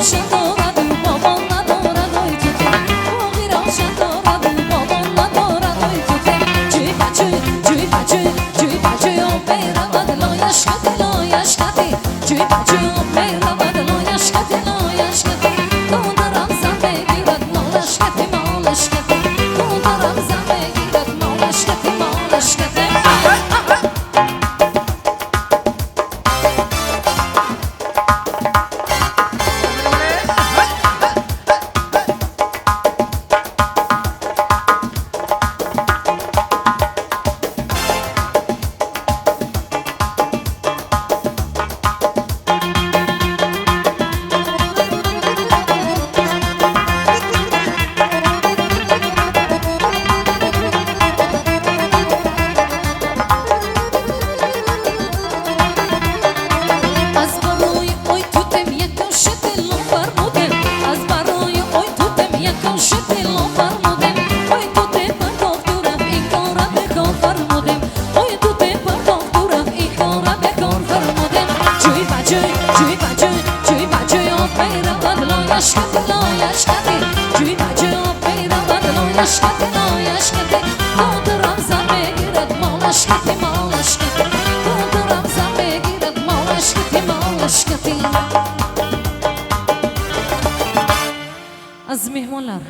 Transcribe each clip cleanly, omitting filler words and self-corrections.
Shut جوی بچه ها پیرا بدلایش کتی لایش کتی جوی بچه ها پیرا بدلایش کتی لایش کتی دادرم زن بگیرد مالش کتی مالش کتی دادرم زن بگیرد مالش کتی مالش کتی. Aziz mehmonlar,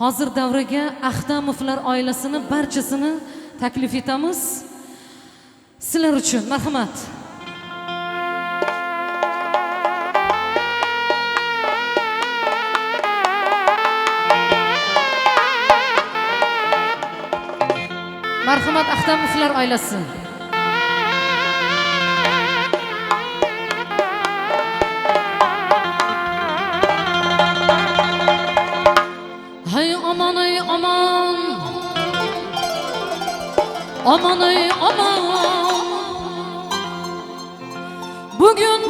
hozir davraga Axtamovlar oilasini barchasini taklif etamiz. Sizlar uchun marhamat. Marhamat Axtamovlar oilasi. Aman ey aman, aman ey aman, bugün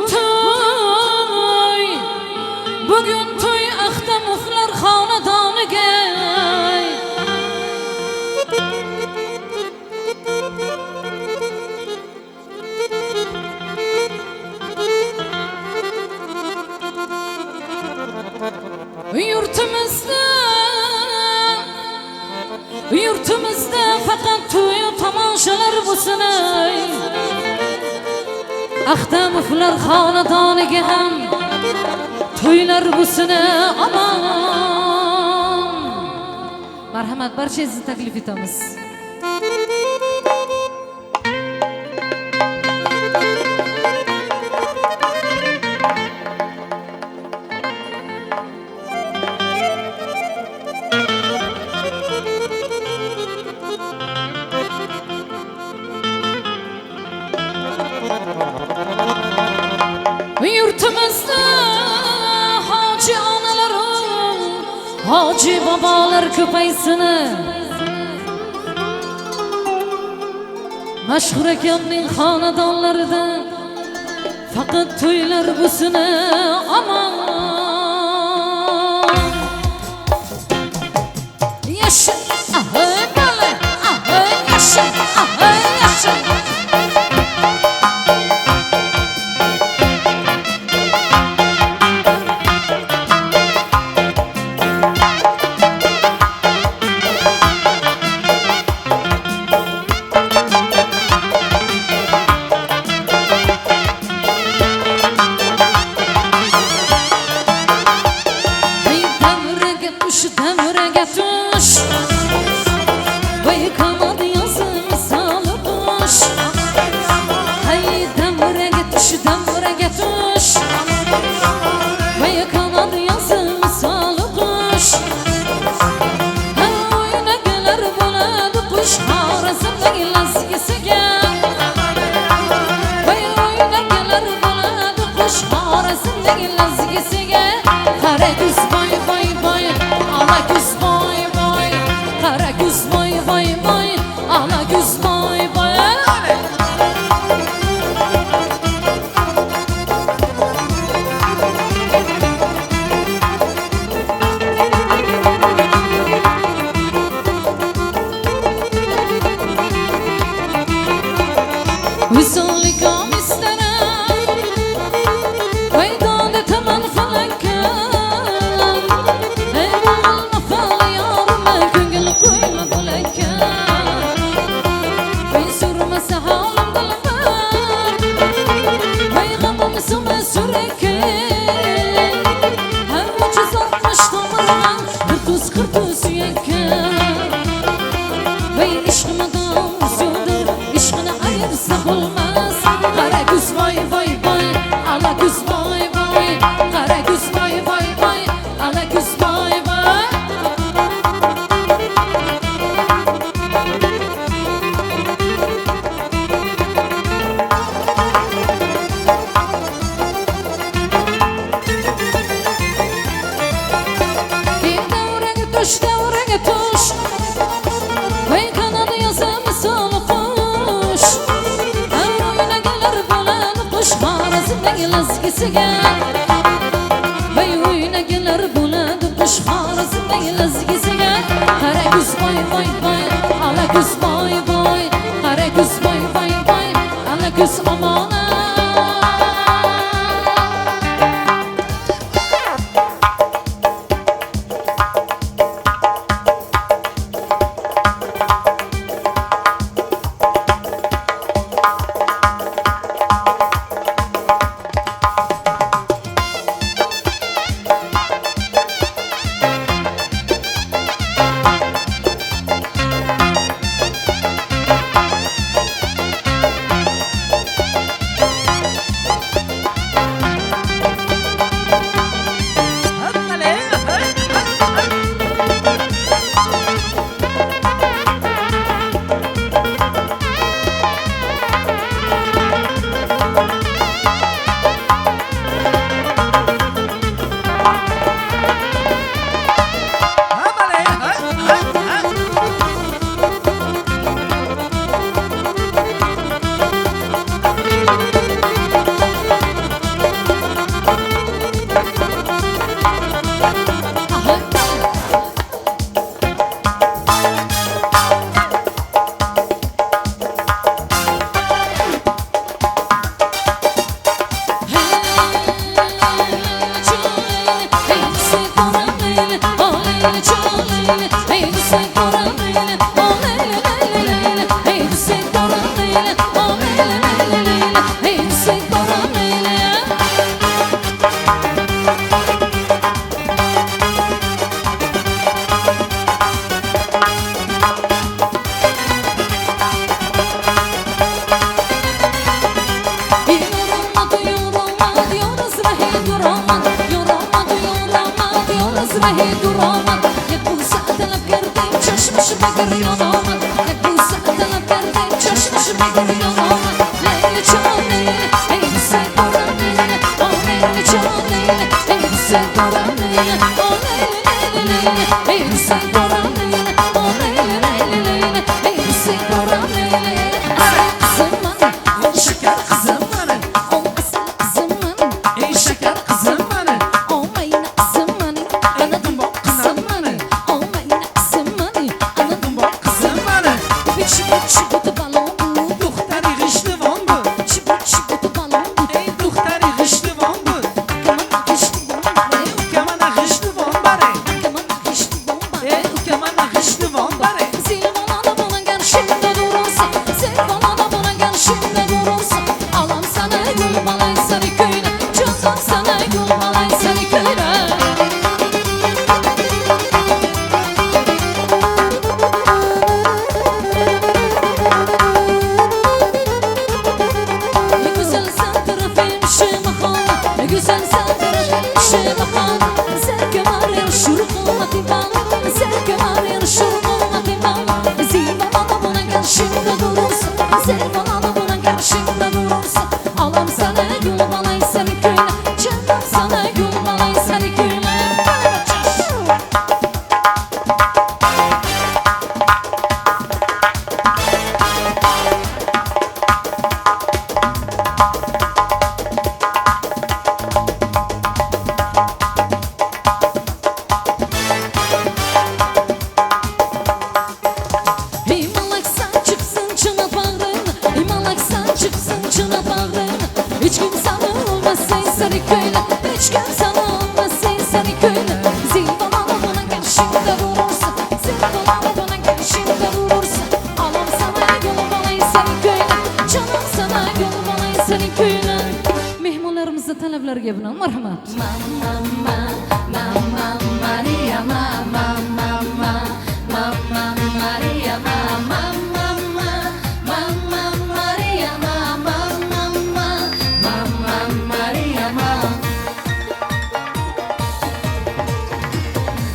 toy Axtamovlar xonadoniga. Yurtimizda faqat to'y tomoshalar bo'lsin. Axtamovlar xonadoniga ham to'ylar bo'lsin. Aman. Marhamat, barchangizni taklif etamiz. Yurtimizda hoji onalar, hoji bobolar ko'paysin. Mashhur akamning xonadonlarida faqat to'ylar bo'lsin. Aman. Yasha, ahoy bola, ahoy yasha, ahoy yasha. duramadı, yoramadı, yoramadı, yoruz rehi duramadı. Yak bu saat talep kerdeyim, çeşmiş bekir yanamadı. Yak bu saat talep kerdeyim, çeşmiş bekir yanamadı. Leyli çal leyli, ey sen duran leyli, o leyli çal leyli, ey sen duran leyli, o leyli leyli, ey sen duran leyli, o leyli leyli leyli, ey sen duran leyli. Kızım benim, Şeker kızım benim, o asıl kızım benim. ey şeker kızım benim. Olmayın kızım benim, anladın mı kızım benim? Olmayın kızım benim, anladın mı Kızım benim, Çibutu balon bu, duhtar yığışlı van bu. çibutu balon bu. Ey duhtar yığışlı van bu. Keman geçti bomba, Keman yığışlı van bare. keman geçti bomba. Ey keman yığışlı van bare. Zil bana da bana gel şimdi durursa, zil bana da bana gel şimdi durursa. Alam sana gül balay seni köyüne, candan sana gül balay seni köyüne. Ne güzel sen tarafım şemahan, ne güzel sen tarafım şemahan. Zevke var yarışır kılmatı bana, zevke var yarışır kılmatı bana. Zil bana da bana gel şimdi durursa, zil bana da bana gel şimdi durursa. Alam sana gül balay seni köyüne, candan sana gül balay seni köyüne. İmalak sen çıksın çına bağrına, İmalak sen çıksın çına bağrına. Hiç kimse olmasın seni köyüne, hiç kimse olmasın seni köyüne. Zil bana da bana gel şimdi durursa, zil bana da bana gel şimdi durursa. Alam sana gül balay seni köyüne, canım sana gül balay seni köyüne. Mehmonlarımızın taleplerine bina merhamet. Mama, mama, Maria, mama, mama, mama, Maria, mama, mama, mama, Maria, mama, mama, mama, Maria, mama.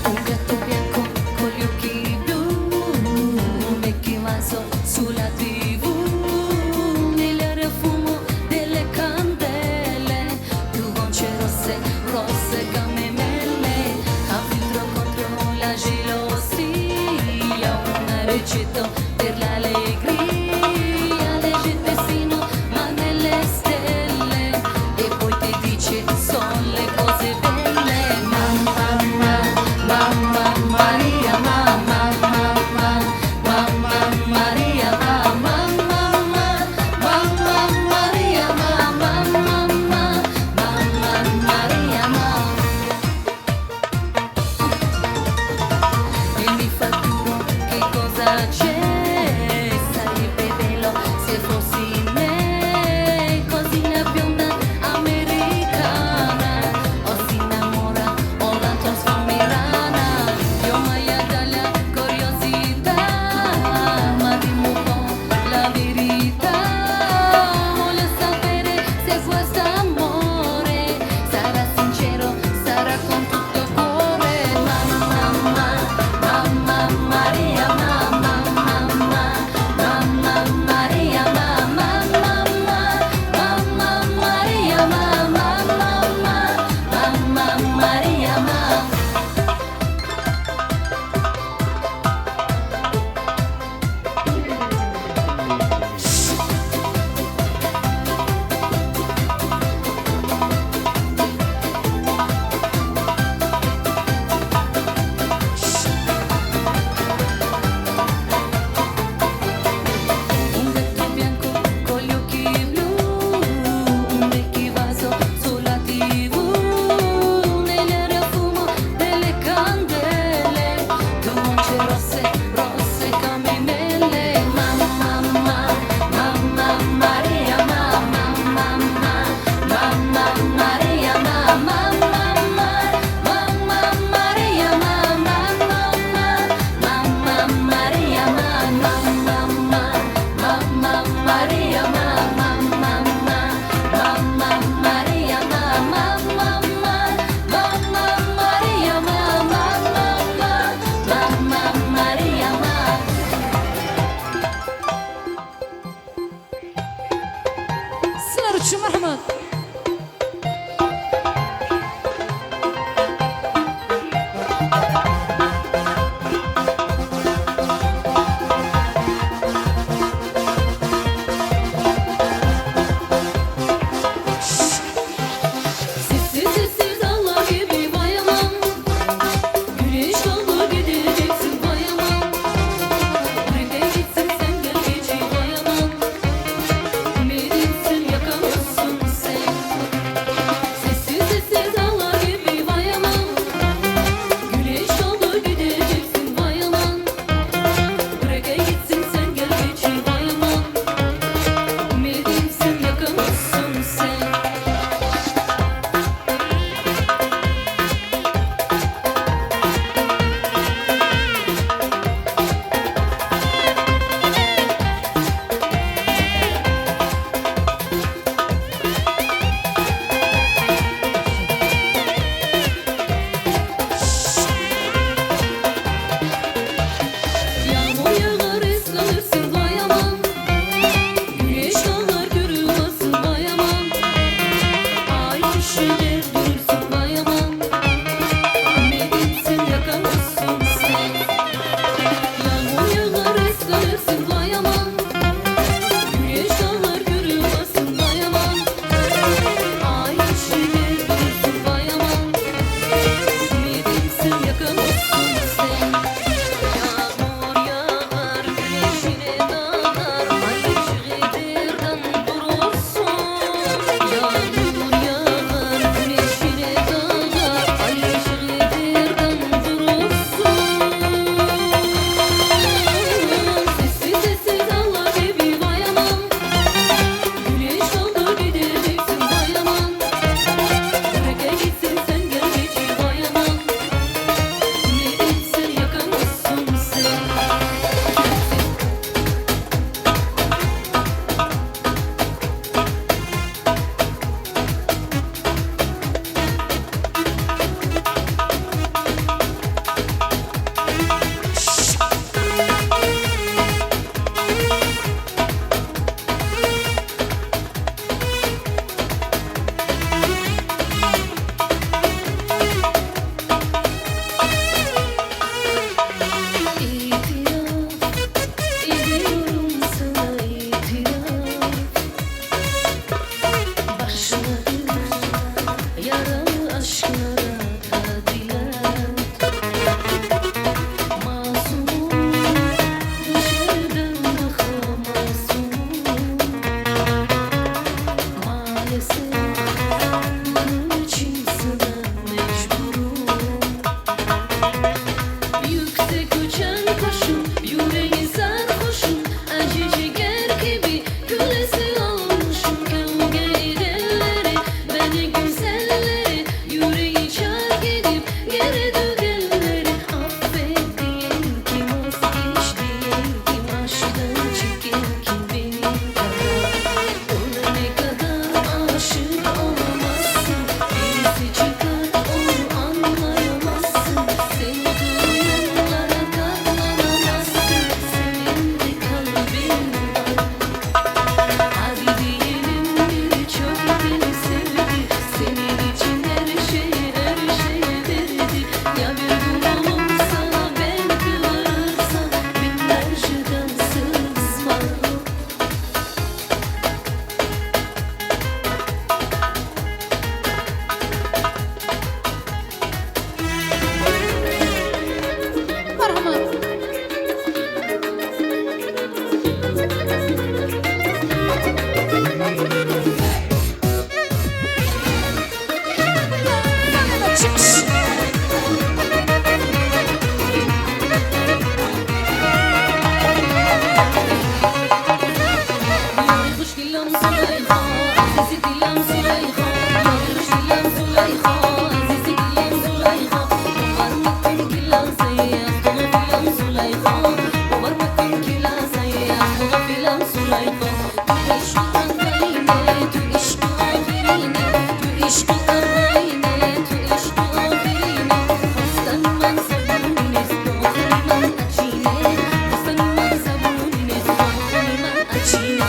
Un gatto bianco con gli occhi blu, Mickey Mouse sulla TV, nell'aria fumo delle candele, due guance rosse, rosse camemelle, a filtro contro la gelosia, un recito per l'allegria, legge sino ma nelle stelle, e poi ti dice son le cose belle. Mamma, mamma Maria, mamma, mamma, mamma Maria, mamma, mamma, mamma Maria, mamma, mamma, mamma Maria, mamma. E mi fa duro che cosa c'è, Züleyha Azizi dilim Züleyha Var mı kun kila sayya Kula filam Züleyha Var mı kun kila sayya Kula filam Züleyha Tu işki angaline Tu işki ahirine Tu işki arayine Tu işki ahirine Hastan man sabuniniz Doğru man açine Hastan man sabuniniz Doğru man açine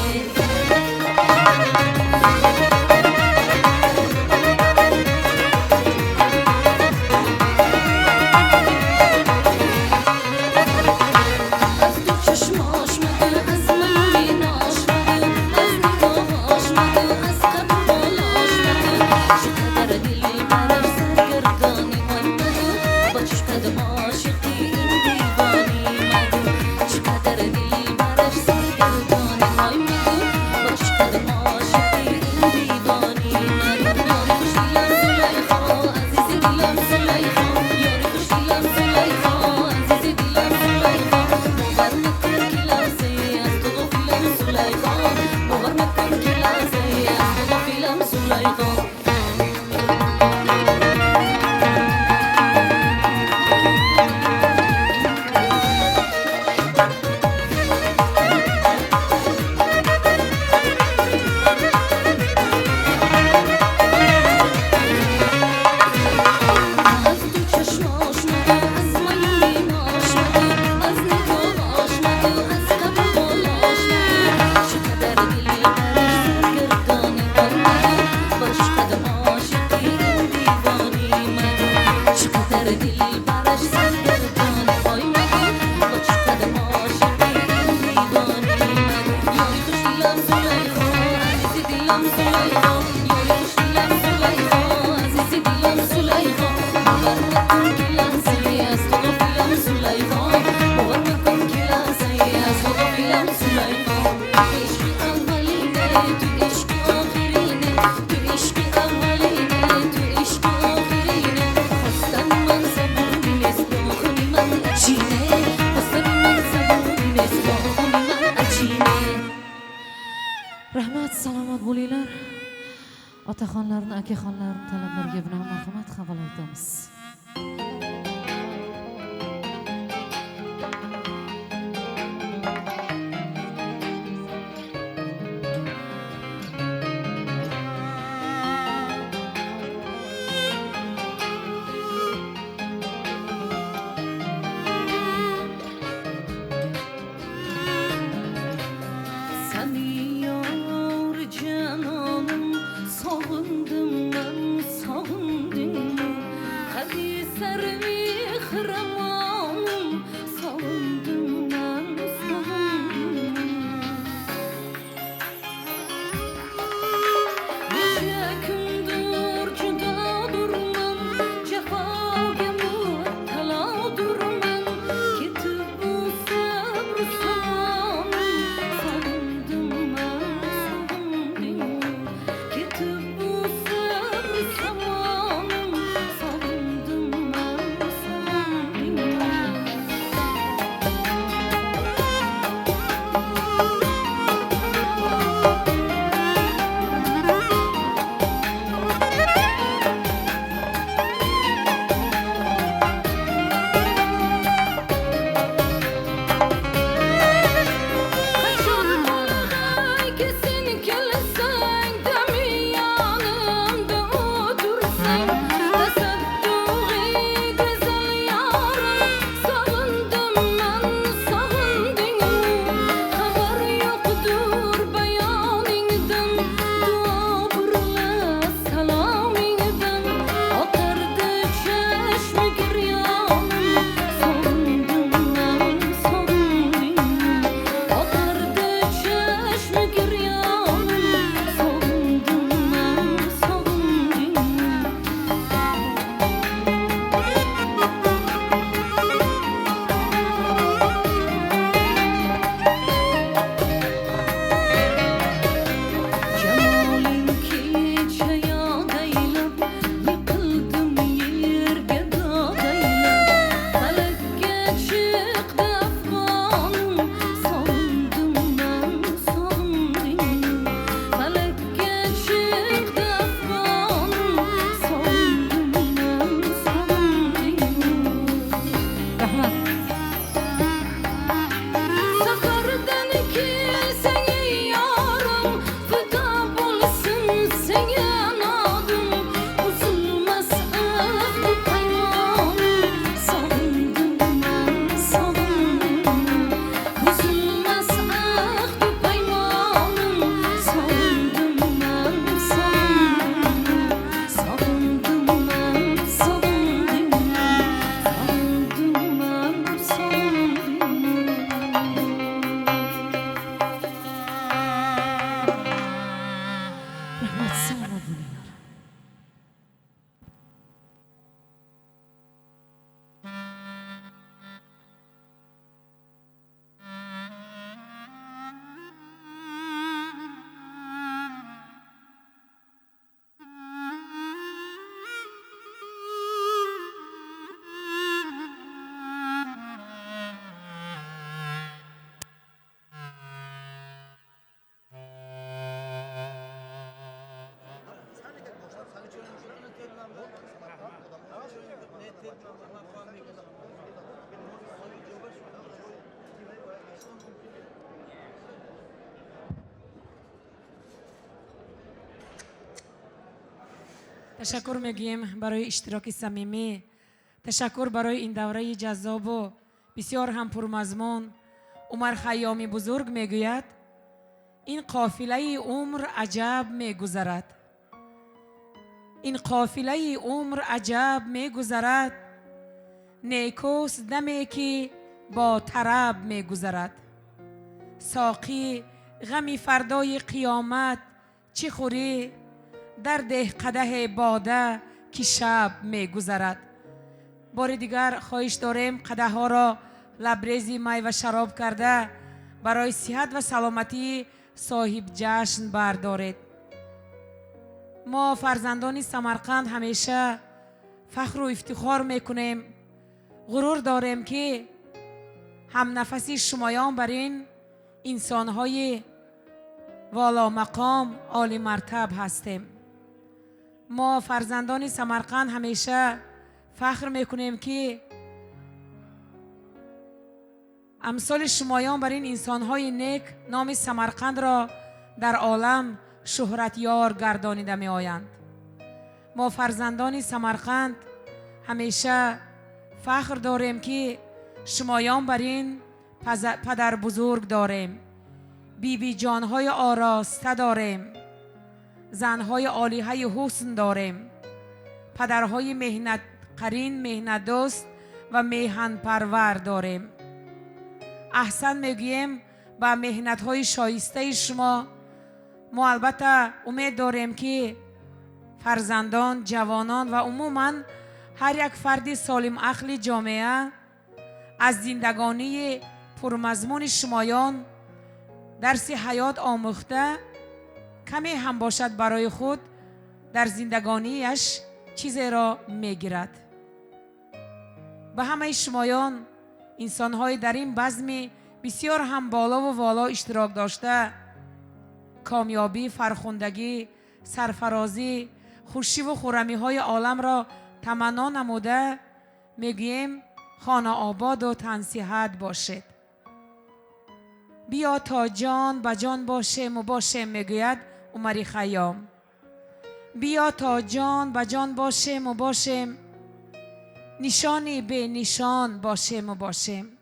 Rahmat, salomat bo'linglar. Otaxonlarni, akaxonlarni talablariga binoan marhamat havola etamiz. تشکر میگیم برای اشتراک صمیمی. تشکر برای این دوره جذاب و بسیار هم پرمضمون. عمر خیامی بزرگ میگوید این قافله عمر عجب میگذرد. این قافله عمر عجب میگذرد، نیکوست دمی که با طرب میگذرد. ساقی غمی فردای قیامت چی خوری؟ در ده قدح باده که شب میگذرد. بار دیگر خواهش داریم قدح ها را لبریزی می و شراب کرده برای صحت و سلامتی صاحب جشن بردارید. ما فرزندان سمرقند همیشه فخر و افتخار میکنیم، غرور داریم که هم نفسی شمایان بر این انسانهای والا مقام عالی مرتب هستیم. ما فرزندان سمرقند همیشه فخر میکنیم که امثال شمایان بر این انسانهای نیک نام سمرقند را در عالم شهرت یار گردانیده می آیند. ما فرزندان سمرقند همیشه فخر داریم که شمایان بر این پدر بزرگ داریم، بیبی جانهای آراسته داریم، زنهای عالیه حسن داریم، پدرهای مهنت قرین، مهنت دوست و میهن پرور داریم. احسن میگویم با مهنت‌های شایسته شما. ما البته امید داریم که فرزندان، جوانان و عموماً هر یک فرد سالم عقل جامعه از زندگانی پرمضمون شمایان درس حیات آموخته کمی هم باشد برای خود در زندگانیش چیزی را میگیرد. به همه شمایان انسان‌های در این بزم بسیار هم بالا و والا اشتراک داشته کامیابی، فرخندگی، سرفرازی، خوشی و خرمی های عالم را تمنا نموده میگوییم خانه آباد و تنصیحت باشد. بیا تا جان به جان باشیم و باشیم میگوید عمر خیام. بیا تا جان به جان باشیم و باشیم، نشانی به نشان باشیم و باشیم.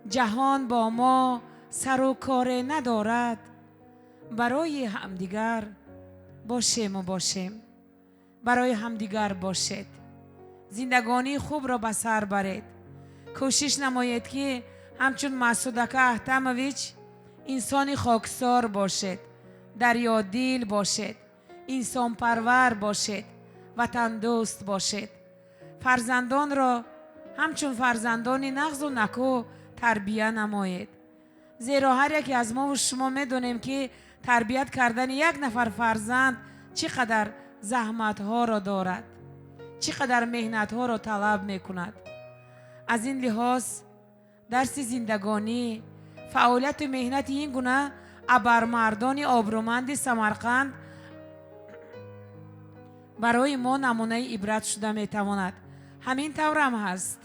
جهان با ما سر و کار ندارد، برای همدیگر باشیم و باشیم. برای همدیگر باشید. زندگانی خوب را به سر برید. کوشش نمایید که همچون مسعودک احتمویچ انسان خاکسار باشید، دریا دل باشید، انسان پرور باشید، وطن دوست باشید. فرزندان را همچون فرزندان نغز و نکو تربیت نمایید. زیرا هر یکی از ما و شما میدونیم که تربیت کردن یک نفر فرزند چقدر زحمت ها را دارد، چقدر مهنت ها را طلب میکند. از این لحاظ درس زندگانی، فعالیت و مهنت این گونه ابرمردان آبرومند سمرقند برای ما نمونه عبرت شده میتواند. همین طور هم هست.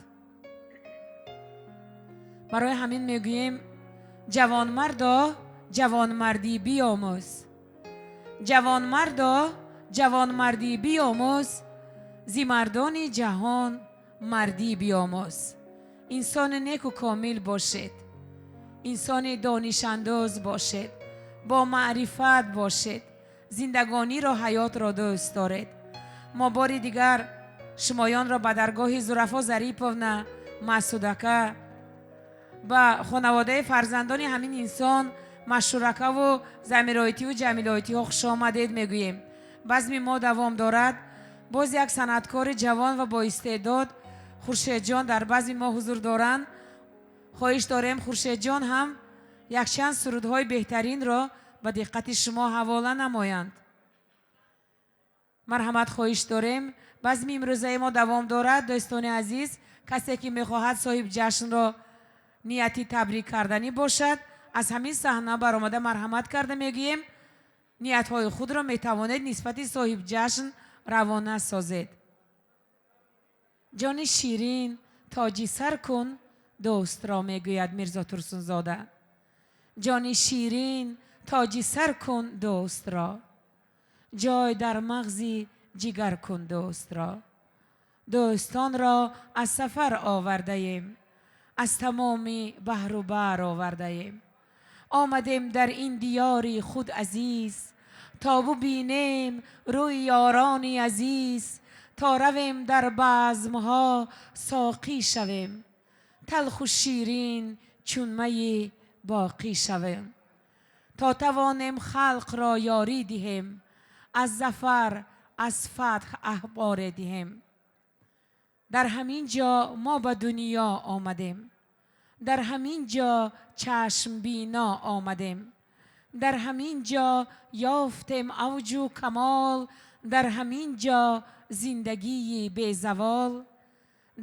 برای همین میگوییم جوان مردا جوان مردی بیاموز، جوان مردا جوان مردی بیاموز، زی مردان جهان مردی بیاموز. انسان نیک و کامل باشید، انسان دانش انداز باشید، با معرفت باشید، زندگانی را حیات را دوست دارید. ما بار دیگر شمایان را به درگاه ظرفا ظریفونا مسعودکه و خانواده فرزندان همین انسان مشورکه و زمیرایتی و جمیلایتی ها خوش آمدید میگوییم. بزم ما دوام دارد. باز یک صنعتکار جوان و با استعداد خورشید جان در بزم ما حضور دارند. خواهش داریم خورشید جان هم یک چند سرودهای بهترین را به دقت شما حواله نمایند. مرحمت خواهش داریم. بزم امروزه ما دوام دارد. دوستان عزیز، کسی که میخواهد صاحب جشن را نیتی تبریک کردنی باشد از همین صحنه برآمده مرحمت کرده میگوییم نیت‌های خود را میتوانید نسبت صاحب جشن روانه سازید. جان شیرین تاجی سر کن دوست را میگوید میرزا ترسونزاده. جان شیرین تاجی سر کن دوست را، جای در مغزی جگر کن دوست را. دوستان را از سفر آورده ایم، از تمامی بحر و بحر آورده ایم. آمدیم در این دیاری خود عزیز، تا ببینیم روی یارانی عزیز. تا رویم در بزمها ساقی شویم، تلخ و شیرین چون می باقی شویم. تا توانیم خلق را یاری دهیم، از ظفر از فتح اخبار دهیم. در همین جا ما به دنیا آمدیم، در همین جا چشم بینا آمدیم. در همین جا یافتیم اوج و کمال، در همین جا زندگی بی زوال.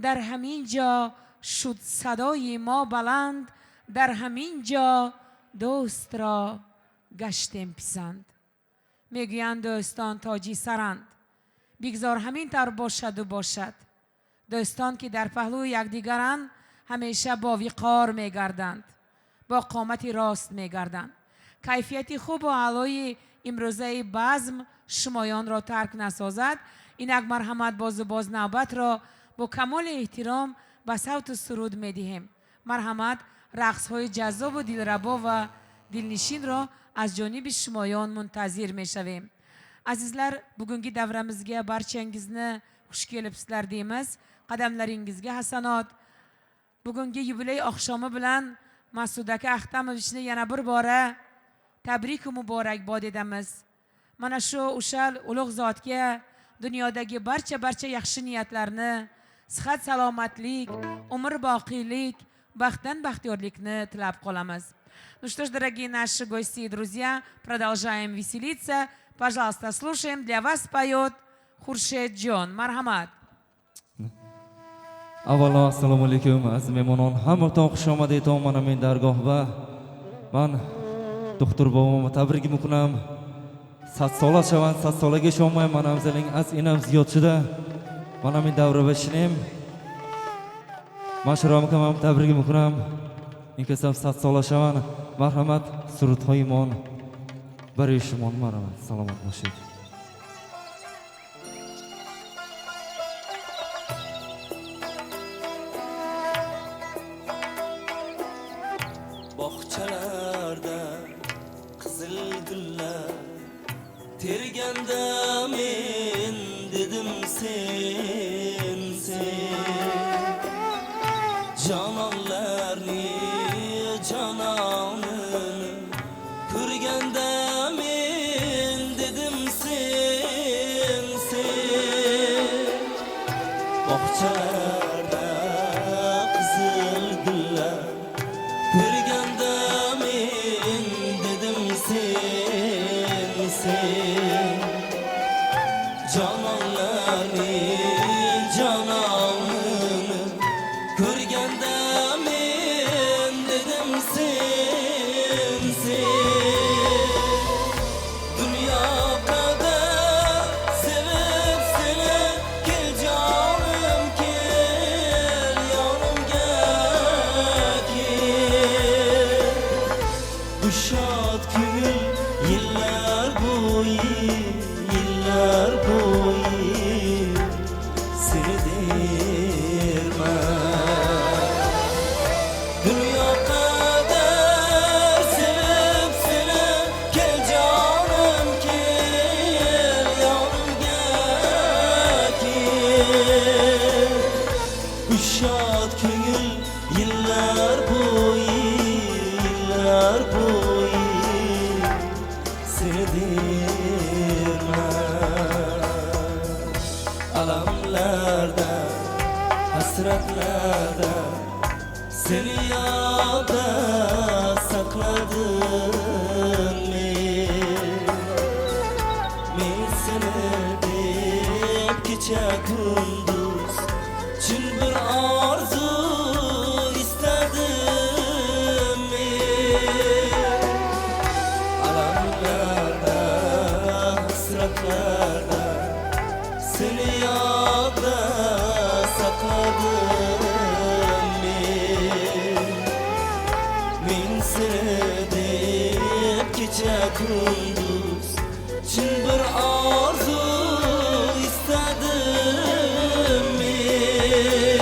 در همین جا شد صدای ما بلند، در همین جا دوست را گشتیم پسند. میگویند دوستان تاجی سرند، بگذار همین طور باشد و باشد. دوستان که در پهلو یکدیگرند همیشه با وقار میگردند، با قامت راست میگردند. کیفیت خوب و عالای امروزه بزم شمایان را ترک نسازد. اینک مرحمت باز نوبت را با کمال احترام به صوت سرود میدهیم. مرحمت رقص های جذاب و دلربا و دلنشین را از جانب شمایان منتظر میشویم. Azizlar, bugungi davramizga barchangizni xush kelibsizlar deymiz. Qadamlaringizga hasanot. Bugungi yubiley oqshomi bilan Mas'ud aka Axtamovichni yana bir bora tabrik va muborakbod etamiz. Mana shu o'shal ulug' zotga dunyodagi barcha yaxshi niyatlarni, sihat salomatlik, umr boqiylik, baxtdan baxtiyorlikni tilab qolamiz. Ну что ж, дорогие наши гости и друзья, продолжаем веселиться. Пожалуйста, слушаем. Для вас поет Хуршед Джон. Мархамат. Avvalo assalomu alaykum aziz mehmonlar, hamma xush omad etom mana men dargohga. Men doktor bobomga tabrik mukunam. 100 sola chavan, 100 solaga ishonmay mana bizning az inam ziyodchida mana men davra bashinem. Mashrom kamam tabrik mukunam. İnkesam 100 sola chavan. Marhamat, surut hoymon. Barishmon marhamat. Salomat bo'lishing. Bahçelerde kızıl güller tergende men dedim sen cananlarni cananını körgende men dedim sen bahçelerde kızıl güller tergende men dedim sen cananlarni cananını körgende men dedim sen dünya kadar sevip seni gel canım gel yanımga gel bu şad gül yıllar boyu seni derman dünya kadar sevip seni gel canım gel yanımga gel bu şad gül yıllar boyu seni derman alamlarda hasretlerde seni yada sakladım men seni deb kecha kunduz chin bir orzu istadim alamlarda hasretlarda seni yada sakladım kunduz Çin bir arzu istedim men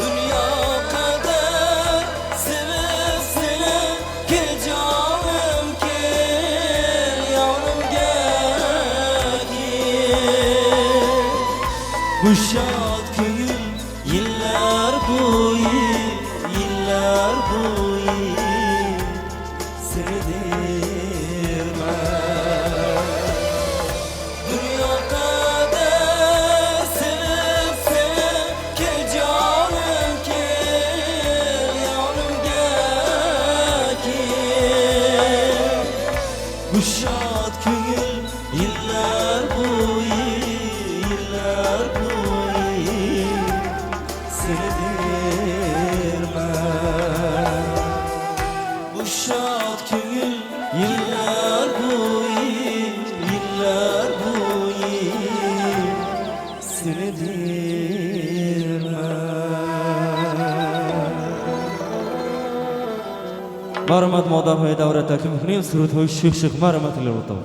Dünya kadar sevip seni Gel canım gel yanımga gel Bu şad ko'ngil yillar bo'yi seni derman Dünya kadar sevip seni Gel canım gel yanımga gel Bu şad ko'ngil yillar bo'yi seni derman Bu şad ko'ngil yillar bo'yi seni derman Marhamat Modahoy davlat taklifini suratoy shih marhamatlar o'tav.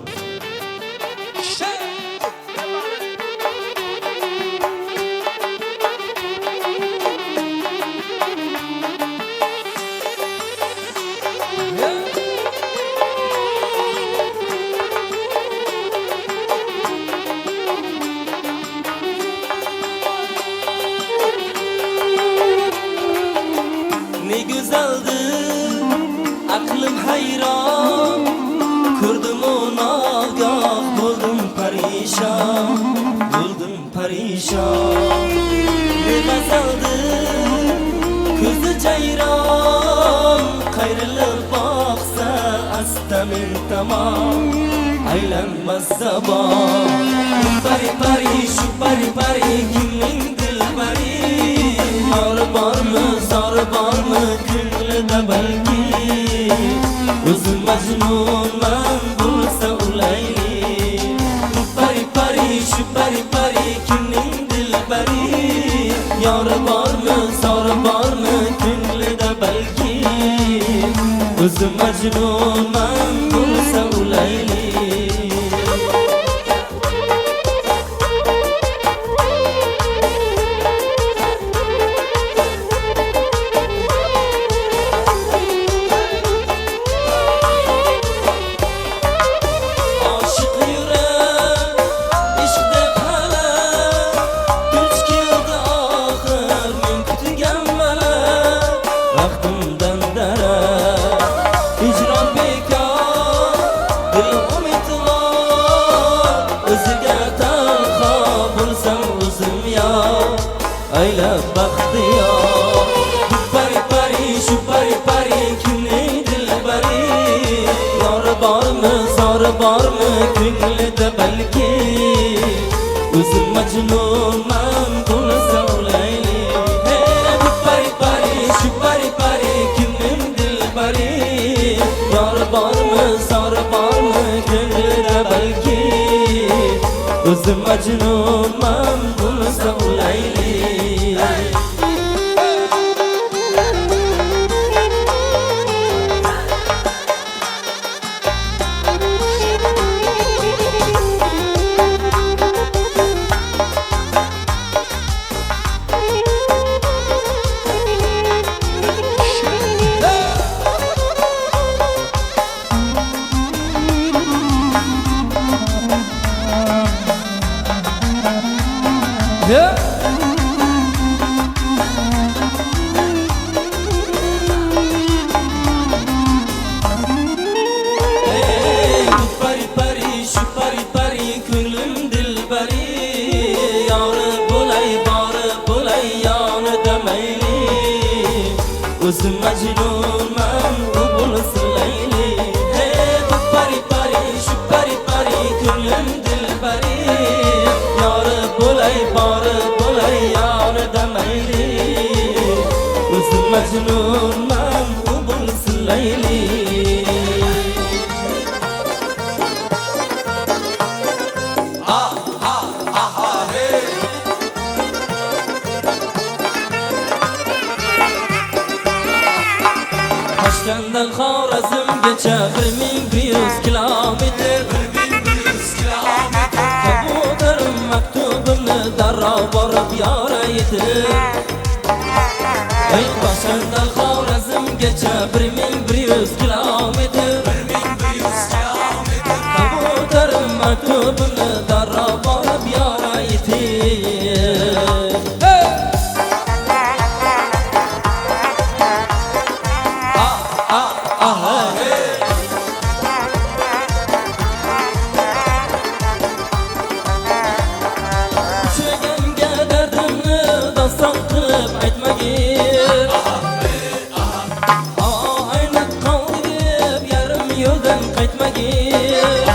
Ne güzeldir aklım hayran Kurdum o nagah buldum perişan Ne güzeldir gözü ceyran Kayrılıp baksa astamin tamam Aylanmaz zaman Pari pari şu pari pari kimmin dilbari Ağrı var mı zar var mı gönlüde belki Özüm mecnunman bulsa ulayli Pari pari şu pari pari kimmin dilbari Yar var mı zar var mı gönlüde belki Özüm mecnunman bulsa ulayli Ayla baxtiyor Pari pari şu pari pari kimni dilbari Yori bormi zori bormi ko'nglida balki O'zim majnunman bo'lsa ulayli Pari pari şu pari pari kimnim dilbari Yori bormi zori bormi ko'nglida balki O'zim majnunman bo'lsa ulayli O'zim majnunman u bo'lsin layli Hey bu pari pari shu pari pari ko'nglim dilbari Yori bo'lay bori bo'lay yonida mayli O'zim majnunman u bo'lsin layli Toshkentdan Xorazmgacha 1100 kilometr. Kabutarim maktubimni darrov borib yoraydir. Ey Toshkentdan Xorazmgacha 1100 kilometr. Kabutarim maktubimni darrov borib yoraydir. Uchraganga dardimni doston qilib aytmagin. Aynib qoldi deb yarim yo'ldan qaytmagin.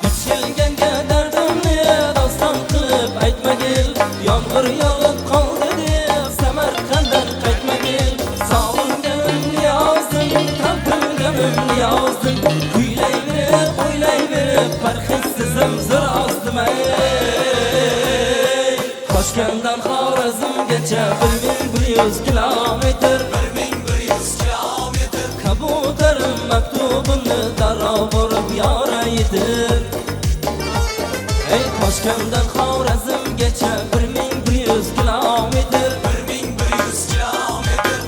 Uchraganga dardimni doston qilib aytmagin. Yomg'ir yog'ib qoldi deb Samarqanddan qaytmagin. Sog'inganimni yozdim, qalbimganimni yozdim. Kuylayverib, o'ylayverib, parhezsizim zo'r ozdim. Toshkentdan Xorazmgacha 1100 kilometr. Kabutarim maktubimni darrov borib yoraydir. Ey Toshkentdan Xorazmgacha 1100 kilometr.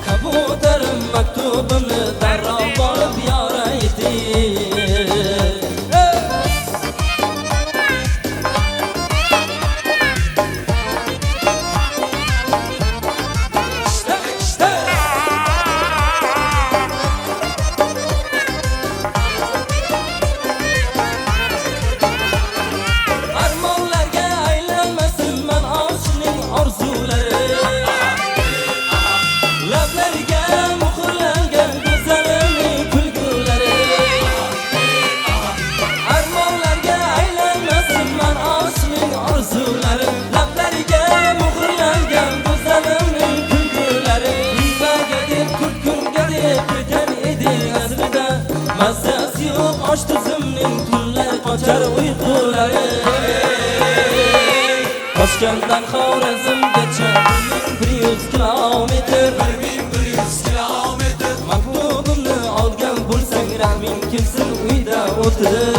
Kabutarim maktubimni darrov borib yoraydir. Armonlarga aylanmasin men oshiqning orzulari. Lablariga muhrlangan go'zalning kulgulari. Armonlarga aylanmasin men oshiqning orzulari. Lablariga muhrlangan go'zalning kulgulari. Nimaga deb kunga deb ketar edi aslida. Mazasi yo'q osh tuzimning tunlar qochar uyqulari. Toshkentdan Xorazmgacha 1100 kilometr. Maktubimni olgan bo'lsang rahming kelsin uyda o'tir.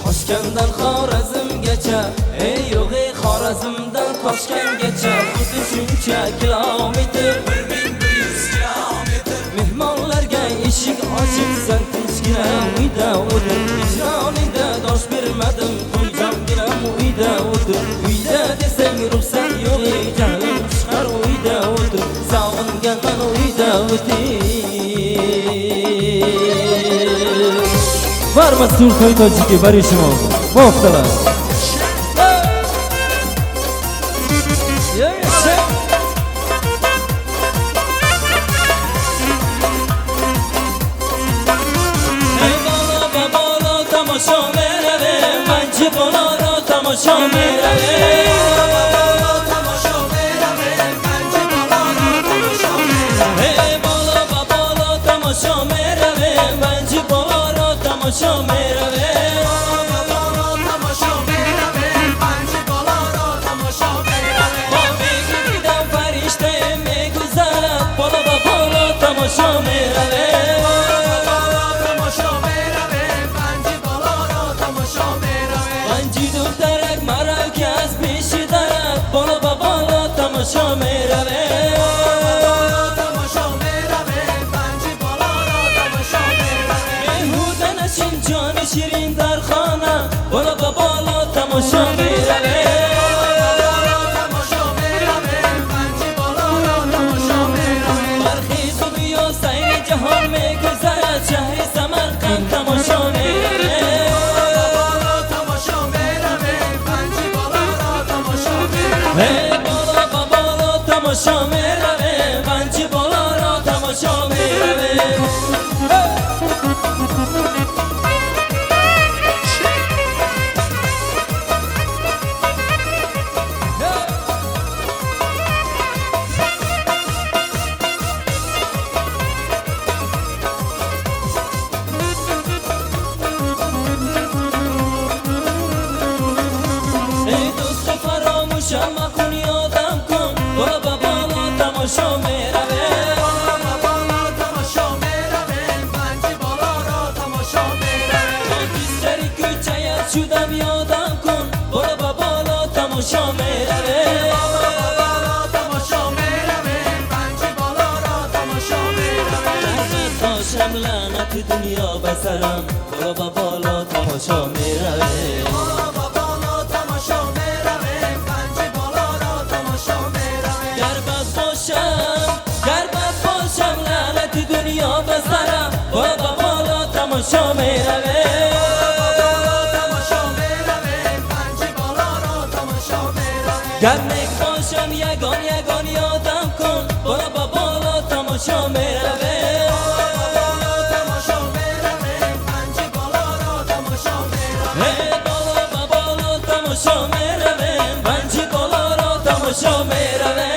Toshkentdan Xorazmgacha, ey yo'q ey Xorazmdan Toshkentgacha xuddi shuncha kilometr. Mehmonlarga eshik ochibsan, tinchgina uyda o'tir. Hijroningda dosh bermadim, qo'yjongina uyda o'tir. Uyda desang ruxsat yo'q ekan, chiqar uyda o'tir. Sog'inganman uyda o'tir. Barmasur to'y tojiki barishimo. Mo'xtalar. Tamasho merave, manchi bolaro tamasho merave. Hey bola babalo tamasho merave, manchi bolaro tamasho merave. Megidam farishta meguzarat, bola babalo tamasho merave. Darak marakaz beshi darak bola babalo tamasho merave. Behuda nashin joni shirin darxona bola babalo tamasho merave. Barxiz duyo sayri jahon mein guzarat shahri Samarqand tamasho merave. Hey bola babalo tamasho merave, banchi bolaro tamasho merave. Shama kun yodam kun, bola babalo tamasho merave. تماشا میروه تماشا میروه پنج بالا را تماشا میروه درد باشم لعنت دنیا بسرم بالا بالا تماشا میروه بالا تماشا میروه پنج بالا را تماشا میروه گر بد باشم لعنت دنیا بسرم بالا بالا تماشا میروه تماشا میروه پنج بالا را تماشا میروه گر نیک باشم یگان یادم کن بالا بالا تماشا میروه تماشا میروه پنج بالا را تماشا میروه بالا تماشا میروه پنج بالا را تماشا میروه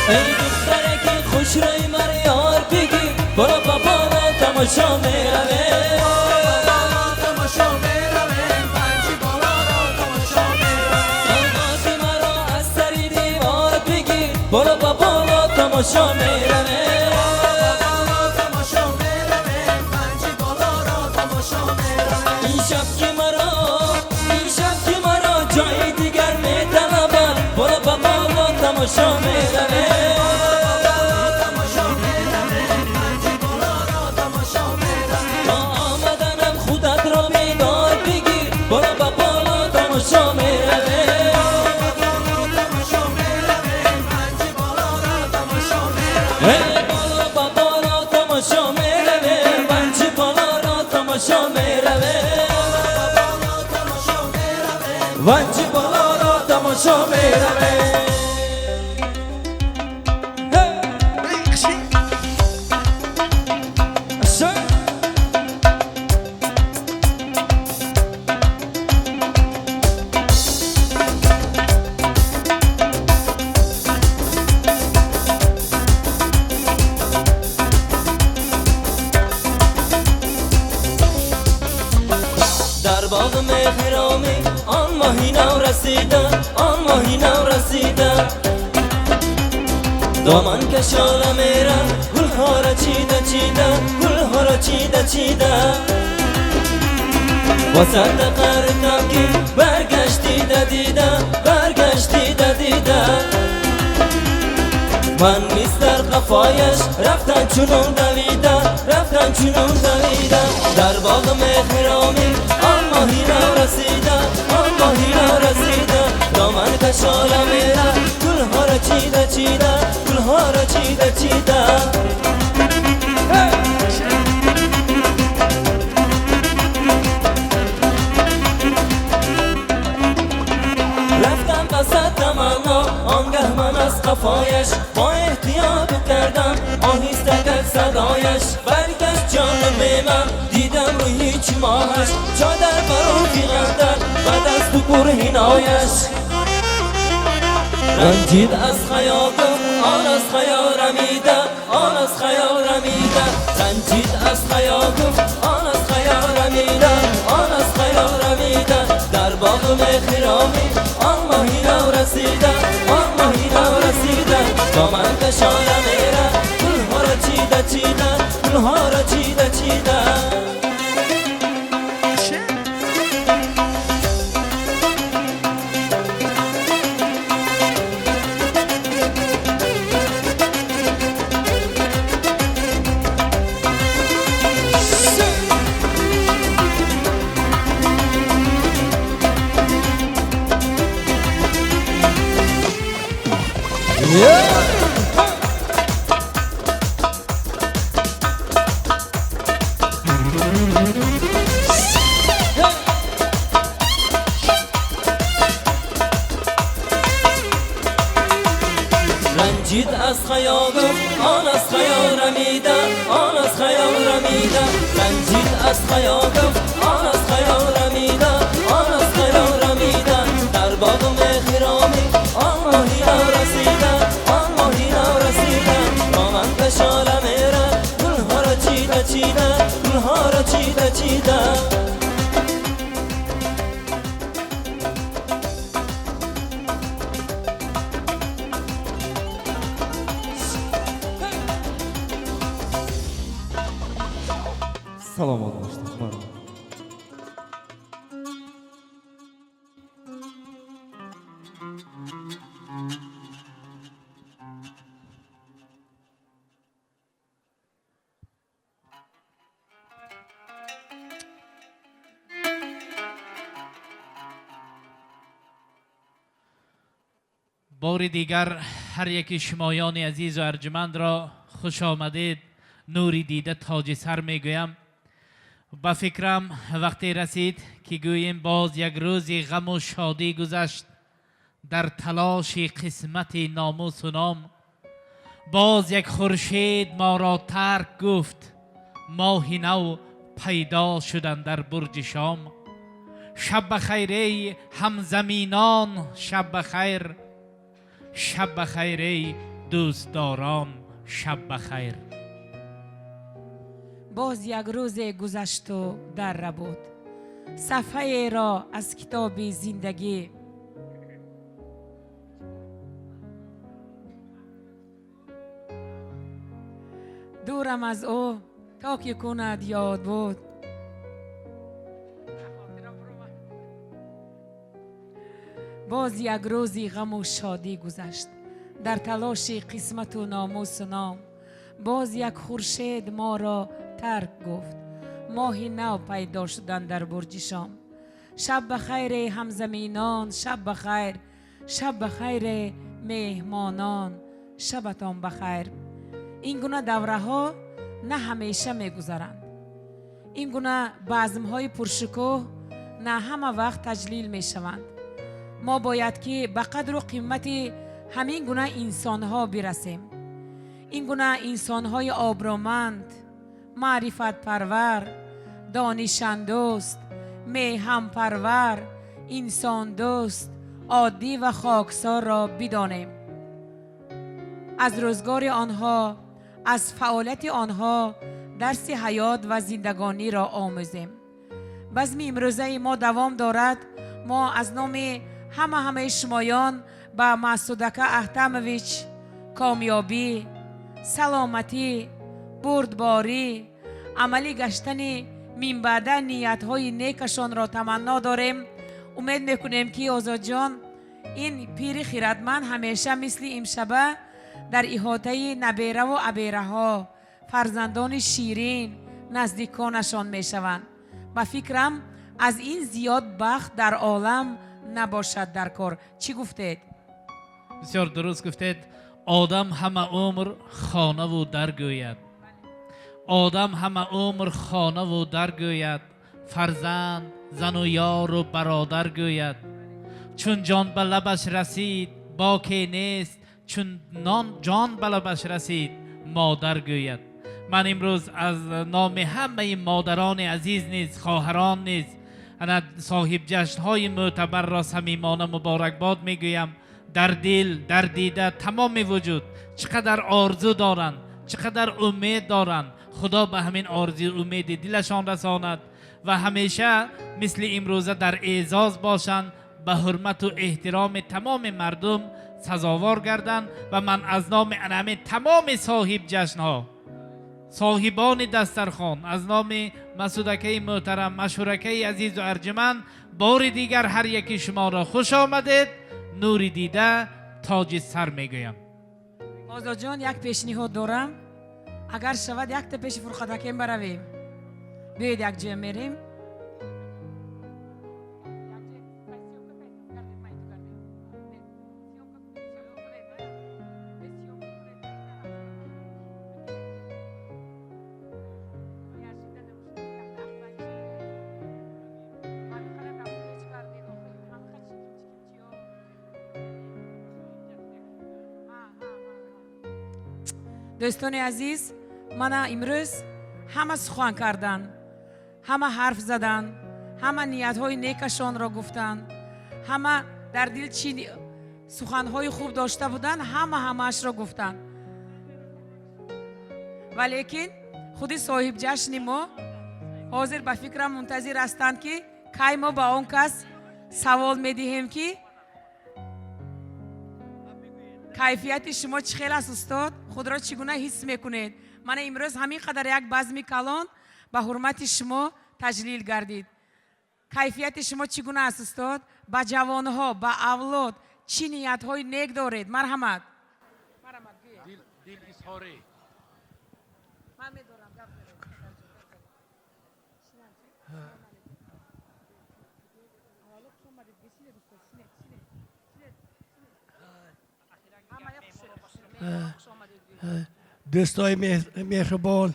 ای دخترک خوش روی من یار بگی برو بالا تماشا میروه تماشا میروه پنج بالا را تماشا میروه سلامتی مرا از سر دیوار بگی برو بالا تماشا میروه تماشا میروه پنج بالا را تماشا میروه این شب که مرا جای دیگر میطلبم برو بالا تماشا میروه تماشا میروه پنج بالا را تماشا میروه تا آمدنم خودت را بیدار بگیر برو بالا تماشا میروه تماشا میروه پنج بالا را تماشا میروه بالا تماشا میروه پنج بالا را تماشا میروه پنج بالا را تماشا میروه در باغ مهرامی آن ماهی نو رسیدن آن ماهی نو رسیدن دامن کشاله میرن گلها را گلها را چیده وسط قرنم که برگشتی دیدم من میستر قفایش رفتن چونون دویدم در باغ مهرامی آن ماهی را رسیدم دامن کشاله میرن گلها را چیده رفتم وسط تمنا آنگه من از قفایش با احتیاط کردم آهسته کرد صدایش برگشت جانم من دیدم روی هیچ ماهش چادر برو فیغندر بعد از تو برهینایش رنجید از خیالم آن از خیال رمیده رنجید از خیالم آن از خیال رمیده در باغ مهرامی آن ماهی نو رسیدن دامن کشاله میرن گلها را چیده رنجید از خیالم آن از خیال رمیدم خیالم آن از خیالمیده آن از خیالمیده در باغ مهرامی آن ماهی رسیده آن ماهی رسیده با من بشاله میره گلها را چیده چیده گلها را چیده چیده salomat bo'lishdi. Mana. بار دیگر هر یکی شمایان عزیز و ارجمند را خوش آمدید. نوری دیده تاج سر میگویم. با فکرم وقتی رسید که گوییم باز یک روزی غم و شادی گذشت در تلاش قسمت ناموس و نام. باز یک خورشید ما را ترک گفت ماهی نو پیدا شدن در برج شام. شب بخیر ای همزمینان شب بخیر شب بخیر ای دوستداران شب بخیر. باز یک روز گذشت و در را بود صفحه را از کتاب زندگی. دورم از او تا که کند یاد بود. باز یک روزی غم و شادی گذشت در تلاش قسمت و ناموس و نام. باز یک خورشید ما را ترک گفت ماهی نو پیدا شدن در برج شام. شب بخیر همزمینان شب بخیر شب بخیر مهمانان شبتان بخیر. این گونه دوره ها نه همیشه می گذرند. این گونه بزم های پرشکوه نه همه وقت تجلیل می شوند. ما باید که به قدر و قیمت همین گونه انسان ها برسیم. این گونه انسان های آبرومند، معرفت پرور، دانشمند دوست، میهم پرور، انسان دوست، عادی و خاکسار را بدانیم. از روزگار آنها، از فعالیت آنها درس حیات و زندگانی را آموزیم. بزم امروزه ما دوام دارد. ما از نام همه شمایان با مسعودک احتمویچ کامیابی، سلامتی، بردباری، عملی گشتن من بعد نیت های نیکشان را تمنا داریم. امید میکنیم که آزاد جان این پیر خیرتمند همیشه مثل امشبه در احاطه نبیره و عبیره ها فرزندان شیرین نزدیکانشان میشوند. با فکرم از این زیاد بخت در عالم نباشد در کار. چی گفتید؟ بسیار درست گفتید. آدم همه عمر خانه و در گوید. آدم همه عمر خانه و در گوید. فرزند زن و یار و برادر گوید. چون جان به لبش رسید باکی نیست. چون جان به لبش رسید مادر گوید. من امروز از نام همه مادران عزیز نیز، خواهران نیز، صاحب جشن های معتبر را صمیمانه مبارکباد میگویم. در دل، در دیده، تمام وجود چقدر آرزو دارند، چقدر امید دارند. خدا به همین آرزو امید دلشان رساند و همیشه مثل امروزه در اعزاز باشند، به حرمت و احترام تمام مردم سزاوار گردند. و من از نام انعام تمام صاحب جشن ها، صاحبان دسترخوان، از نام مسعودکه محترم، مشورکه عزیز و ارجمند، بار دیگر هر یکی شما را خوش آمدید. نوری دیده تاج سر میگویم. آزاد جان یک پیشنهاد دارم. اگر شود یک تا پیش فرخدکیم برویم. بیاید یک جای میریم. دوستان عزیز، من امروز همه سخن کردن، همه حرف زدند، همه نیت‌های نیکشان را گفتند، همه در دل چی سخن‌های خوب داشته بودند، همه‌اش را گفتند. ولیکن خودی صاحب جشن ما حاضر به فکرم منتظر هستند که کی ما با اون کس سوال می‌دهیم که کیفیت شما چخیل است استاد؟ خود را چگونه حس میکنید؟ من امروز همین قدر یک بزم کلان به حرمت شما تجلیل گردید. کیفیت شما چگونه است استاد؟ با جوانها، با اولاد چی نیت‌های نیک دارید؟ مرحمت. دل اظهاری من می‌دارم. دوستای مهربان،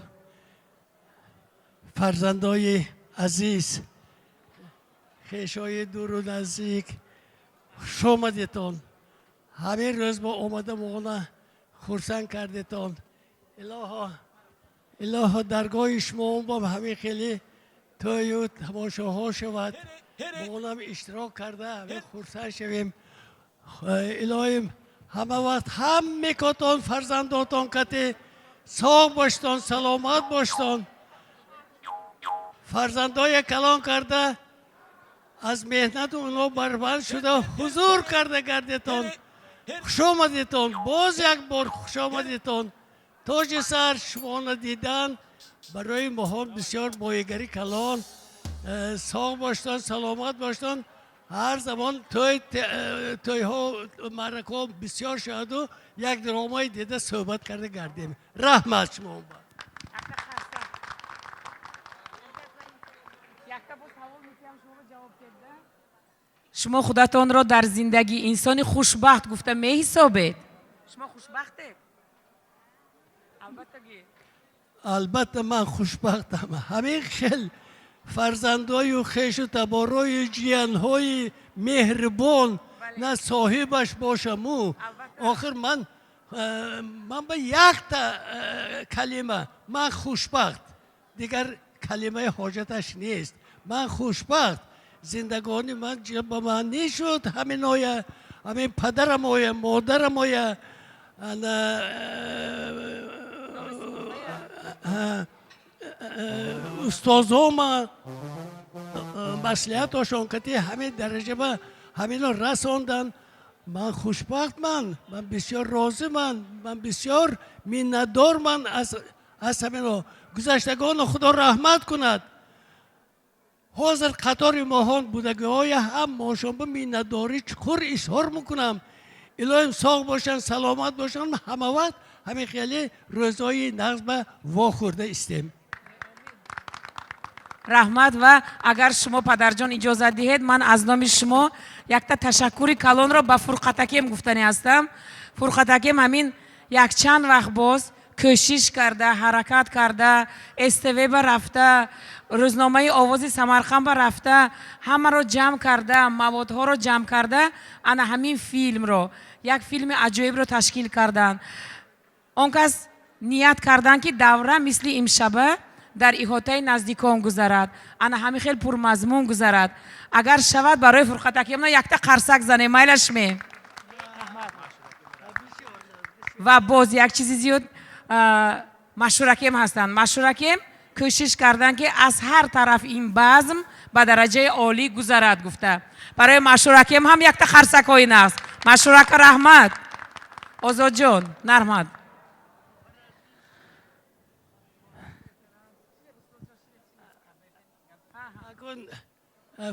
فرزندای عزیز، خویشای دور و نزدیک، خوش آمدیتان. همین روز با آمده مغنه خرسند کردیتان. الها درگاه شما با همین خیلی توی و تماشاها شود، مغنم اشتراک کرده همین خرسند شویم. الهیم همه وقت هم میکاتان فرزنداتان کتی ساق باشتان، سلامت باشتان. فرزندای کلان کرده از مهنت اونا بربند شده حضور کرده گردیتان. خوش آمدیتان، باز یک بار خوش آمدیتان. تاج سر شما دیدن برای ما بسیار بایگری کلان. ساق باشتان، سلامت باشتان. هر زمان توی ها مرکو بسیار شد و یک درامای دیده صحبت کرده گردیم. رحمت شما با. شما خودتان را در زندگی انسان خوشبخت گفته می حسابید؟ شما خوشبخته؟ البته من خوشبختم. همین خیل فرزندای و خیش و تبارای جیانهای مهربان نه صاحبش باشم او. آخر من به یک تا کلمه من خوشبخت، دیگر کلمه حاجتش نیست. من خوشبخت، زندگانی من به معنی شد. همین آیه، همین پدرم آیه، مادرم آیه، استازام مسئولیت هاشون که همین درجه به همین رو رساندن. من خوشبخت، من بسیار راضی، من بسیار منتدار. من از همین گذشتگان خدا رحمت کند. حاضر قطار ماهان بودگی های هم ماشون به منتداری چکر اظهار میکنم. الهیم ساق باشن، سلامت باشن. همه وقت همین خیلی روزای نظم واخورده استیم. رحمت. و اگر شما پدرجان اجازه دهید من از نام شما یک تا تشکری کلان را به فرقتکیم گفتنی هستم. فرقتکیم همین یک چند وقت باز کوشش کرده، حرکت کرده، استوی به رفته، روزنامه آواز سمرقند به رفته، همه را جمع کرده، موادها را جمع کرده، انا همین فیلم را، یک فیلم عجایب را تشکیل کردن. اون کس نیت کردن که دوره مثل امشبه در احاطه نزدیکان گذرد، انا همین خیلی پرمضمون گذرد. اگر شود برای فرقتکیم یک تا قرصک زنه میلش می. و باز یک چیزی زیاد مشورکیم هستند. مشورکیم کوشش کردن که از هر طرف این بزم به درجه عالی گذرد گفته. برای مشورکیم هم یک تا قرصک های نست. مشورک رحمت. آزاد جان نرمد.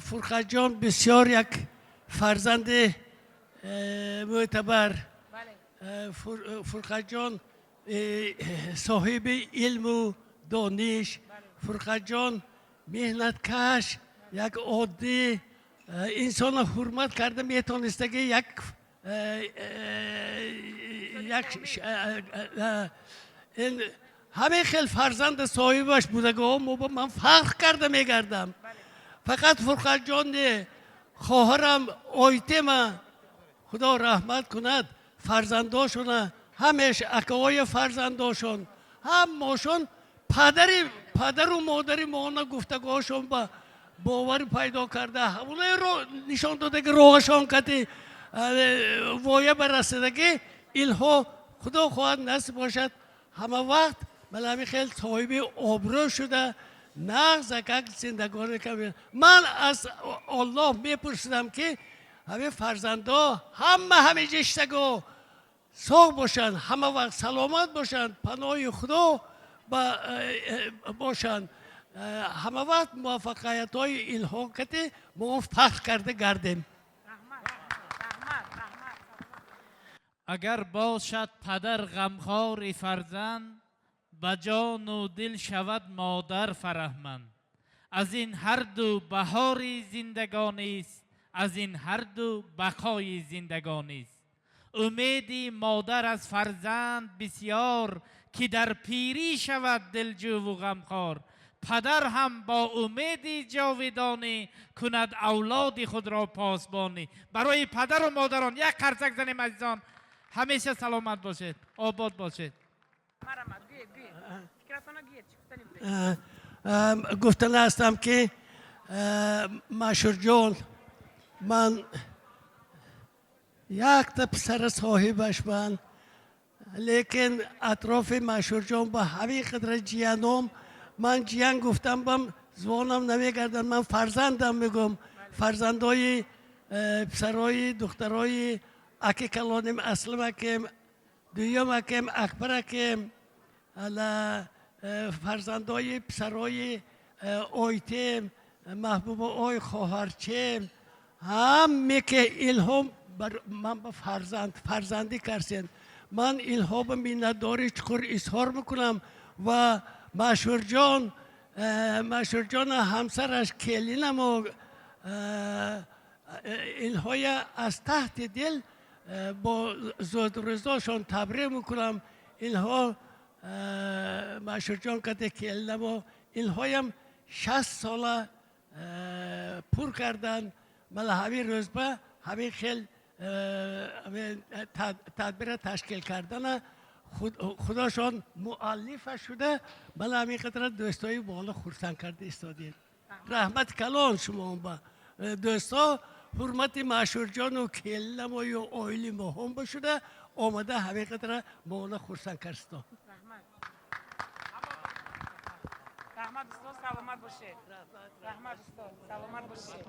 فرقت جان بسیار یک فرزند معتبر. فرقت جان صاحب علم و دانش. فرقت جان مهنت کش، یک عادی انسان حرمت کرده میتونسته که یک همه خیلی فرزند صاحبش بودگاه من فخر کرده میگردم. فقط فرقت جان خواهرم آیتم خدا رحمت کند فرزنداشون همیشه اکوای فرزنداشون هم ماشون پدر و مادر ما گفتگوهاشون با باور پیدا کرده همونه رو نشان داده که روحشان کتی وایه برسیدگی اینها خدا خواهد نصیب باشد همه وقت بله خیلی صاحب آبرو شده نغز یک زندگانی که من از الله میپرسیدم که همه فرزندا همه جشتگو ساق باشند همه وقت سلامت باشند پناه خدا باشند همه وقت موفقیت های اینها که ما فخر کرده گردیم. اگر باشد پدر غمخوار فرزند به جان و دل شود مادر فرهمند از این هر دو بهاری زندگانی است از این هر دو بقای زندگانی است امیدی مادر از فرزند بسیار که در پیری شود دلجو و غمخوار پدر هم با امیدی جاودانی کند اولاد خود را پاسبانی. برای پدر و مادران یک قرصک زنیم عزیزان. همیشه سلامت باشید، آباد باشید. گفتن هستم که مشور جان من یک تا پسر صاحبش من لیکن اطراف مشور جان با همین قدر جیانم من جیان گفتم بم زبانم نمیگردن من فرزندم میگم فرزندای پسرای دخترای اکی کلانیم اسلم اکیم دویم اکیم اکبر اکیم فرزندای پسرای آیتیم محبوب آی خواهرچیم همه که الهام من به فرزندی کرسین من الهام مینداری چکر اظهار میکنم و مشور جان همسرش کلینم و اینهای از تحت دل با زود رضاشون تبریک میکنم اینها مشور جان کده کلینم و اینهایم 60 ساله پر کردن مال همین روز به همین خیل تدبیر تشکیل کردن خداشان مؤلف شده بله همین قدر دوستایی بالا خورسن کرده استادید رحمت کلان شما با دوستا حرمت مشور جان و کلم و یا آیلی مهم بشده آمده همین قدر بالا خورسن کرده رحمت استاد سلامت باشه رحمت استاد سلامت باشه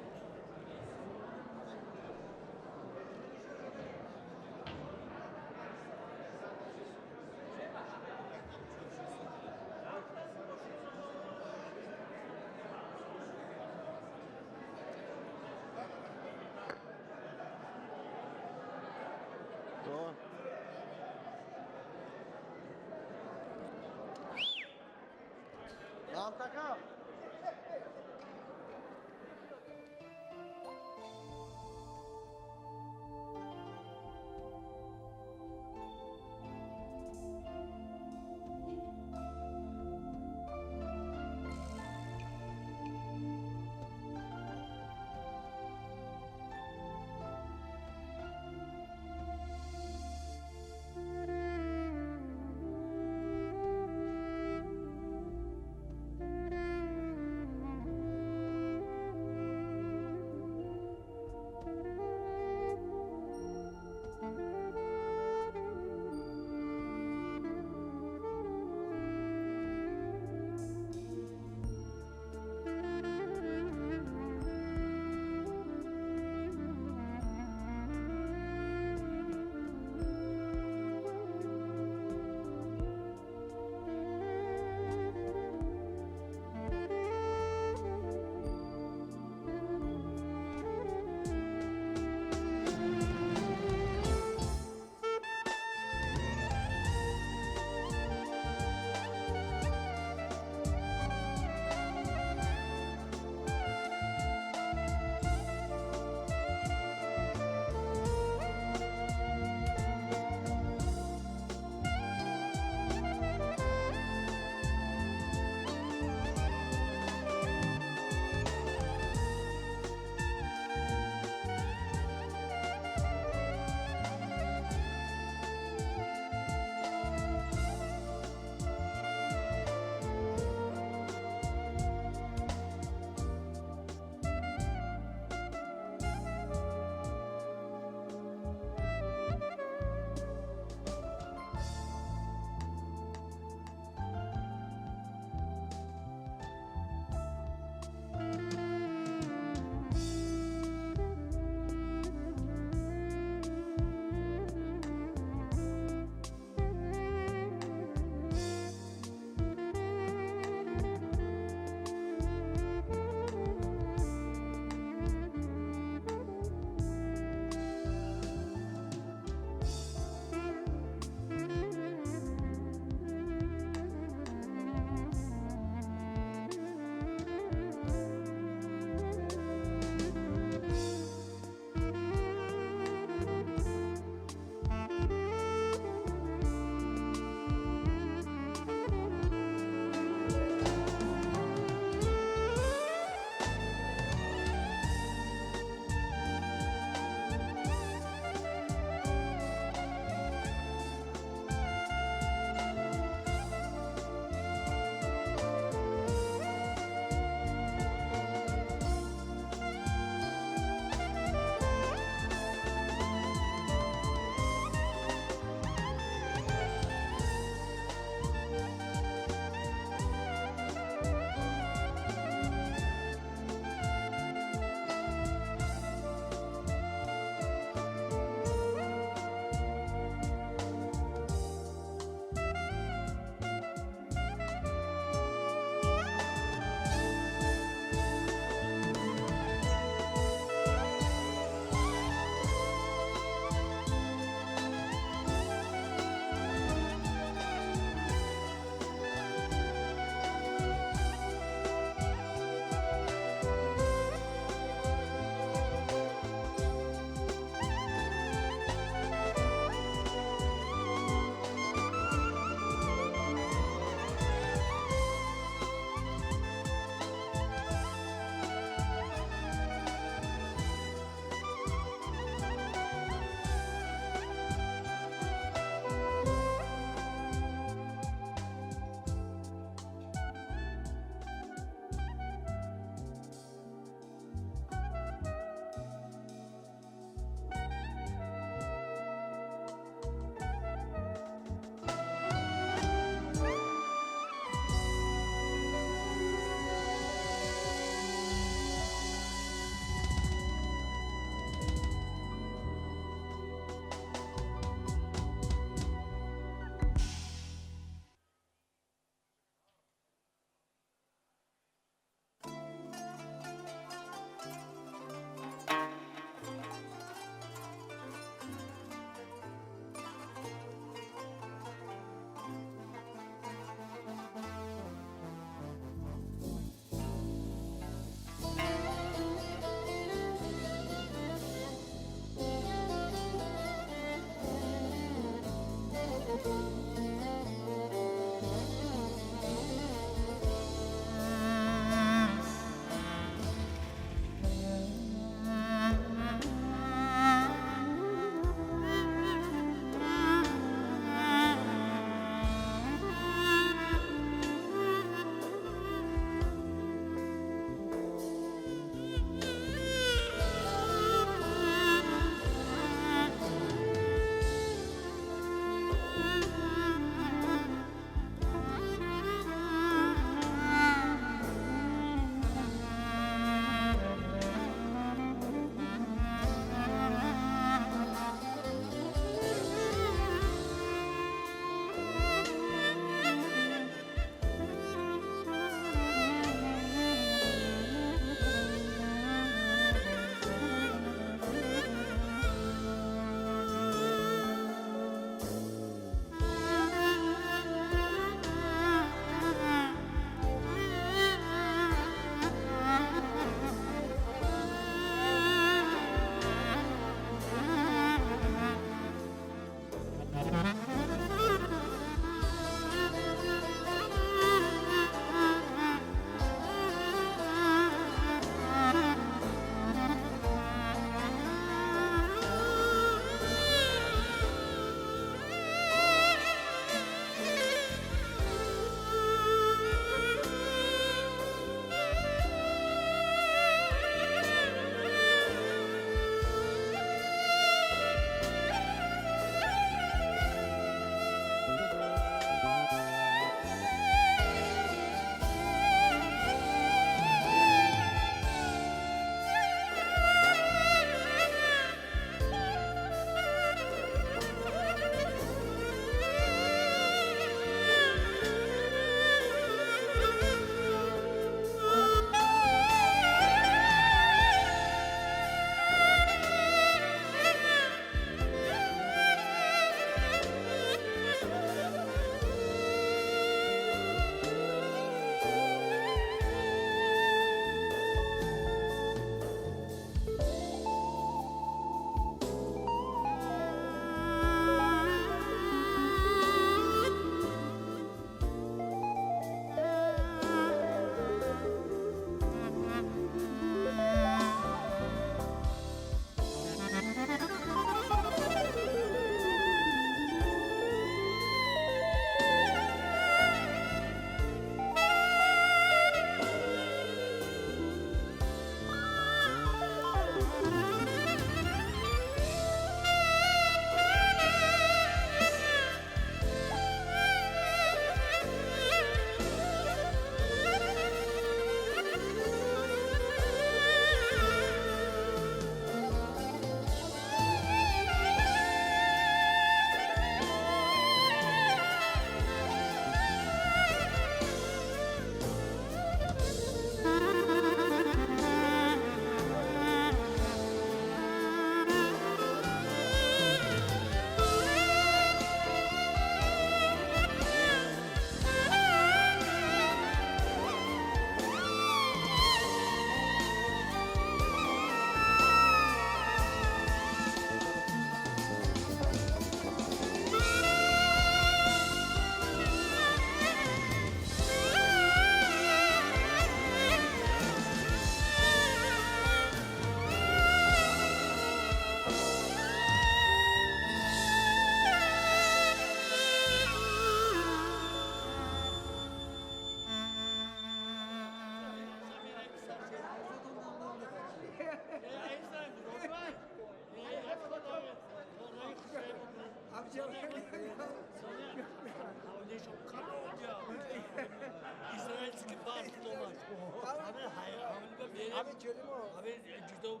همه جلو همه جدا و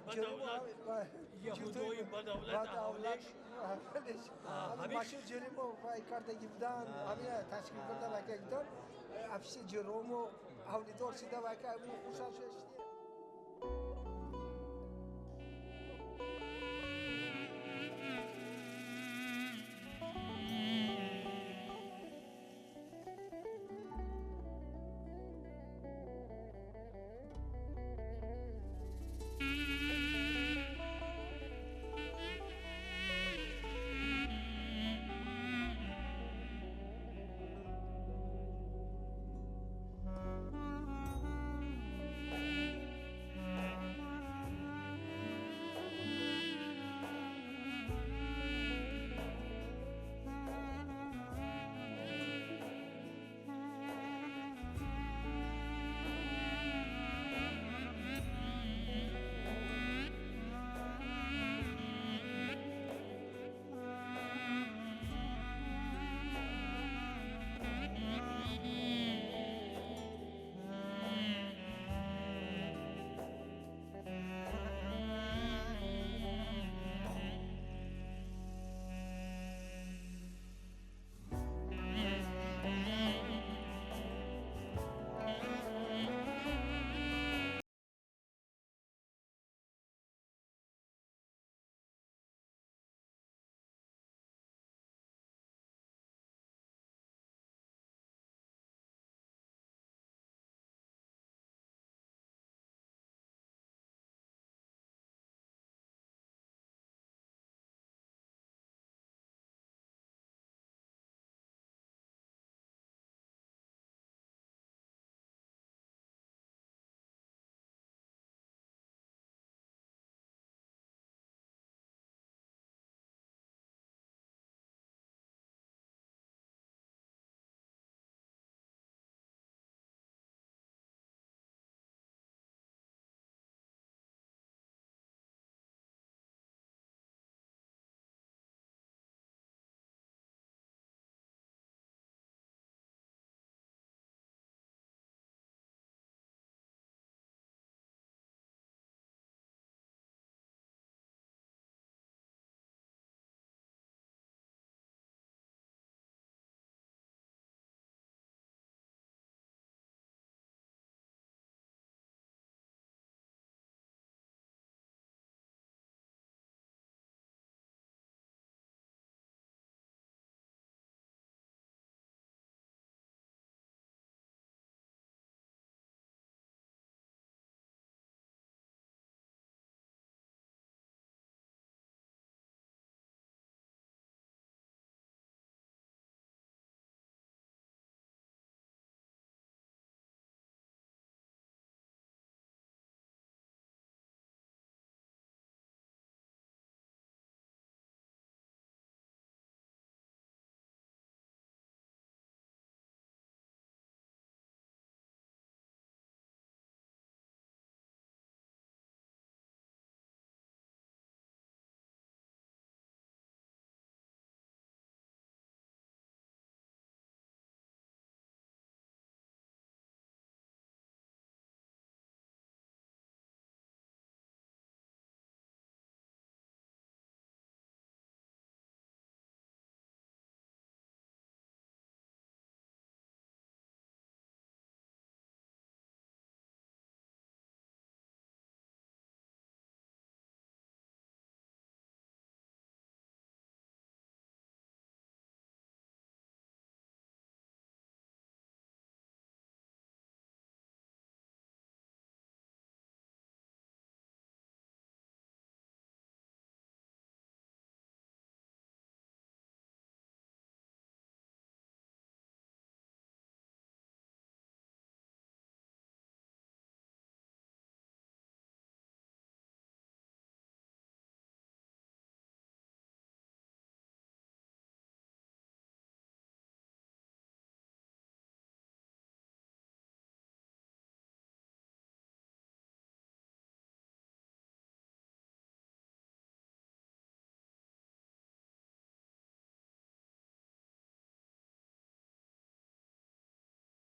بدولت یهودای بدولت اولش همه ماشین جلو و کارتگی بودن همه تشکیل کرده و که دار افشی جلو و اولی دور شده و که خوشحال شد